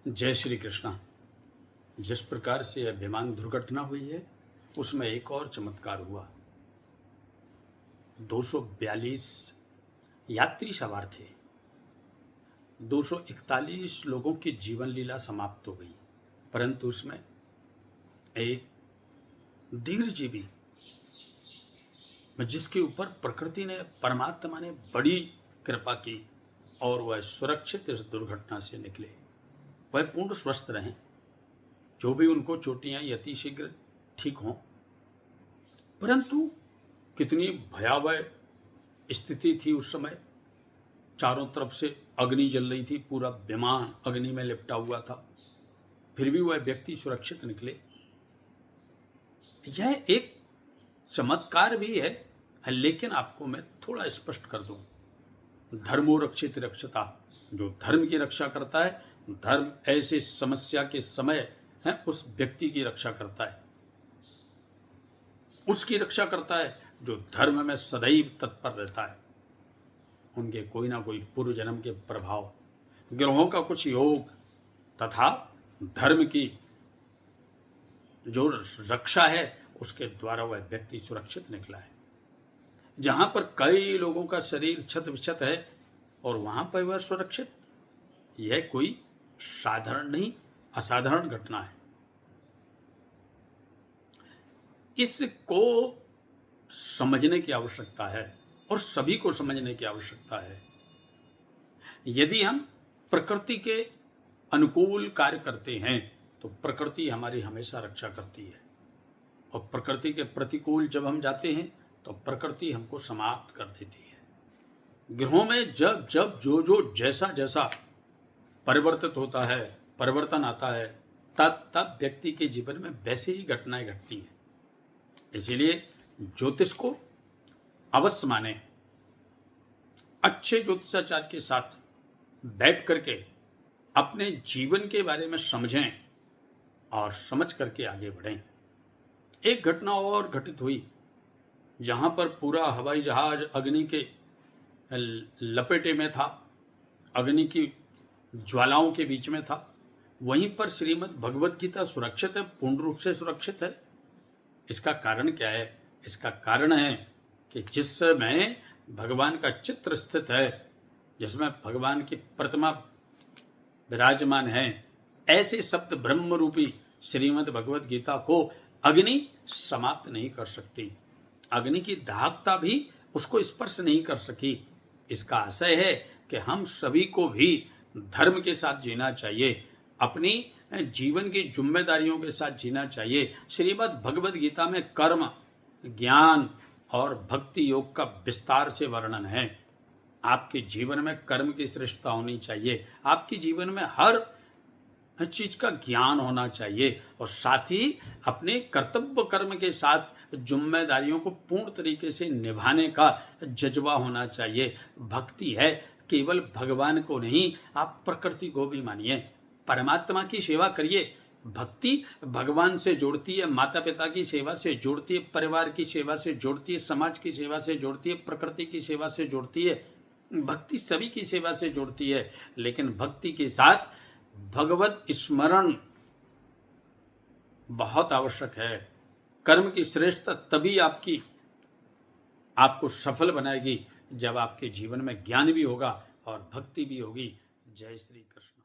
जय श्री कृष्णा। जिस प्रकार से यह विमान दुर्घटना हुई है उसमें एक और चमत्कार हुआ। 242 यात्री सवार थे। 241 लोगों की जीवन लीला समाप्त हो गई, परंतु उसमें एक दीर्घजीवी जिसके ऊपर प्रकृति ने, परमात्मा ने बड़ी कृपा की और वह सुरक्षित इस दुर्घटना से निकले। वह पूर्ण स्वस्थ रहें, जो भी उनको चोटियां यति शीघ्र ठीक हों। परंतु कितनी भयावह स्थिति थी उस समय। चारों तरफ से अग्नि जल रही थी, पूरा विमान अग्नि में लिपटा हुआ था, फिर भी वह व्यक्ति सुरक्षित निकले। यह एक चमत्कार भी है, लेकिन आपको मैं थोड़ा स्पष्ट कर दूं। धर्मो रक्षित रक्षता, जो धर्म की रक्षा करता है, धर्म ऐसे समस्या के समय है उस व्यक्ति की रक्षा करता है, उसकी रक्षा करता है जो धर्म में सदैव तत्पर रहता है। उनके कोई ना कोई पूर्व जन्म के प्रभाव, ग्रहों का कुछ योग तथा धर्म की जो रक्षा है उसके द्वारा वह व्यक्ति सुरक्षित निकला है। जहां पर कई लोगों का शरीर क्षत विक्षत है और वहां पर वह सुरक्षित, यह कोई साधारण नहीं, असाधारण घटना है। इसको समझने की आवश्यकता है और सभी को समझने की आवश्यकता है। यदि हम प्रकृति के अनुकूल कार्य करते हैं तो प्रकृति हमारी हमेशा रक्षा करती है, और प्रकृति के प्रतिकूल जब हम जाते हैं तो प्रकृति हमको समाप्त कर देती है। ग्रहों में जब जब जो जो जैसा जैसा परिवर्तित होता है, परिवर्तन आता है, तब तब व्यक्ति के जीवन में वैसे ही घटनाएं घटती हैं। इसीलिए ज्योतिष को अवश्य माने, अच्छे ज्योतिषाचार्य के साथ बैठ करके अपने जीवन के बारे में समझें और समझ करके आगे बढ़ें। एक घटना और घटित हुई जहां पर पूरा हवाई जहाज अग्नि के लपेटे में था, अग्नि की ज्वालाओं के बीच में था। वहीं पर श्रीमद् भगवत गीता सुरक्षित है, पूर्ण रूप से सुरक्षित है। इसका कारण क्या है? इसका कारण है कि जिस समय भगवान का चित्र स्थित है, जिसमें भगवान की प्रतिमा विराजमान है, ऐसे शब्द ब्रह्म रूपी श्रीमद् भगवत गीता को अग्नि समाप्त नहीं कर सकती। अग्नि की दाहकता भी उसको स्पर्श नहीं कर सकी। इसका आशय है कि हम सभी को भी धर्म के साथ जीना चाहिए, अपनी जीवन की जिम्मेदारियों के साथ जीना चाहिए। श्रीमद् भगवद गीता में कर्म, ज्ञान और भक्ति योग का विस्तार से वर्णन है। आपके जीवन में कर्म की श्रेष्ठता होनी चाहिए, आपके जीवन में हर चीज का ज्ञान होना चाहिए, और साथ ही अपने कर्तव्य कर्म के साथ जिम्मेदारियों को पूर्ण तरीके से निभाने का जज्बा होना चाहिए। भक्ति है केवल भगवान को नहीं, आप प्रकृति को भी मानिए, परमात्मा की सेवा करिए। भक्ति भगवान से जोड़ती है, माता पिता की सेवा से जोड़ती है, परिवार की सेवा से जोड़ती है, समाज की सेवा से जोड़ती है, प्रकृति की सेवा से जोड़ती है। भक्ति सभी की सेवा से जोड़ती है, लेकिन भक्ति के साथ भगवत स्मरण बहुत आवश्यक है। कर्म की श्रेष्ठता तभी आपको सफल बनाएगी जब आपके जीवन में ज्ञान भी होगा और भक्ति भी होगी। जय श्री कृष्ण।